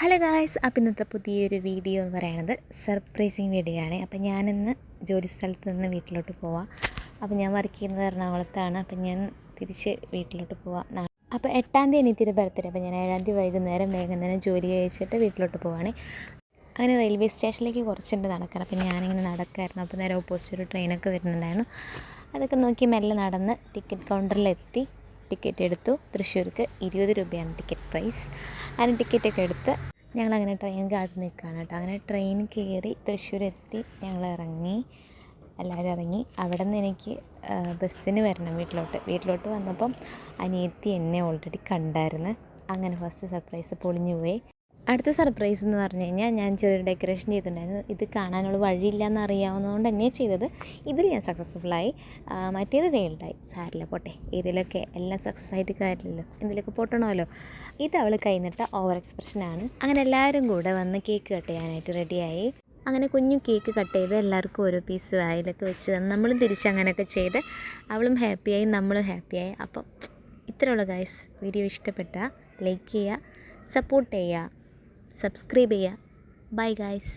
Hello guys, അപ്പോൾ ഇന്നത്തെ പുതിയൊരു വീഡിയോ എന്ന് പറയുന്നത് സർപ്രൈസിങ് വീഡിയോ ആണ്. അപ്പോൾ ഞാനിന്ന് ജോലി സ്ഥലത്ത് നിന്ന് വീട്ടിലോട്ട് പോവാം. അപ്പോൾ ഞാൻ വർക്ക് ചെയ്യുന്നത് എറണാകുളത്താണ്. അപ്പോൾ ഞാൻ തിരിച്ച് വീട്ടിലോട്ട് പോവാം. അപ്പോൾ 8-ാം തീയതി എനിക്കൊരു ബർത്ത്ഡേ. അപ്പോൾ ഞാൻ 7-ാം തീയതി വൈകുന്നേരം വേഗം തന്നെ ജോലി കഴിച്ചിട്ട് വീട്ടിലോട്ട് പോവാണ്. അങ്ങനെ റെയിൽവേ സ്റ്റേഷനിലേക്ക് കുറച്ചുണ്ട് നടക്കാൻ. അപ്പോൾ ഞാനിങ്ങനെ നടക്കായിരുന്നു. അപ്പോൾ നേരെ ഓപ്പോസിറ്റ് ഒരു ട്രെയിനൊക്കെ വരുന്നുണ്ടായിരുന്നു. അതൊക്കെ നോക്കി മെല്ലെ നടന്ന് ടിക്കറ്റ് കൗണ്ടറിലെത്തി ടിക്കറ്റ് എടുത്തു. തൃശ്ശൂർക്ക് 20 രൂപയാണ് ടിക്കറ്റ് പ്രൈസ്. അതിന് ടിക്കറ്റൊക്കെ എടുത്ത് ഞങ്ങളങ്ങനെ ട്രെയിൻ കാത്ത് നിൽക്കുകയാണ് കേട്ടോ. അങ്ങനെ ട്രെയിൻ കയറി തൃശ്ശൂരെത്തി. ഞങ്ങൾ എല്ലാവരും ഇറങ്ങി. അവിടെ നിന്ന് എനിക്ക് ബസ്സിന് വരണം വീട്ടിലോട്ട് വന്നപ്പം അനിയത്തി എന്നെ ഓൾറെഡി കണ്ടായിരുന്നു. അങ്ങനെ ഫസ്റ്റ് സർപ്രൈസ് പൊളിഞ്ഞു പോയി. അടുത്ത സർപ്രൈസ് എന്ന് പറഞ്ഞു കഴിഞ്ഞാൽ ഞാൻ ചെറിയൊരു ഡെക്കറേഷൻ ചെയ്തിട്ടുണ്ടായിരുന്നു. ഇത് കാണാനുള്ള വഴിയില്ല എന്നറിയാവുന്നതുകൊണ്ട് തന്നെയാണ് ചെയ്തത്. ഇതിൽ ഞാൻ സക്സസ്ഫുള്ളായി. മറ്റേത് ഫെയിൽഡായി. സാരില്ല, പോട്ടെ. ഇതിലൊക്കെ എല്ലാം സക്സസ് ആയിട്ട് കാര്യമില്ലല്ലോ, എന്തിലൊക്കെ പൊട്ടണമല്ലോ. ഇത് അവൾ കഴിഞ്ഞിട്ട് ഓവർ എക്സ്പ്രഷനാണ്. അങ്ങനെ എല്ലാവരും കൂടെ വന്ന് കേക്ക് കട്ട് ചെയ്യാനായിട്ട് റെഡിയായി. അങ്ങനെ കുഞ്ഞു കേക്ക് കട്ട് ചെയ്ത് എല്ലാവർക്കും ഓരോ പീസ് വായിലൊക്കെ വെച്ച് തന്നു. നമ്മളും തിരിച്ചങ്ങനെയൊക്കെ ചെയ്ത് അവളും ഹാപ്പിയായി, നമ്മളും ഹാപ്പിയായി. അപ്പം ഇത്രയുള്ള ഗൈസ്. വീഡിയോ ഇഷ്ടപ്പെട്ടാൽ ലൈക്ക് ചെയ്യുക, സപ്പോർട്ട് ചെയ്യുക, സബ്സ്ക്രൈബ് ചെയ്യുക. Bye guys.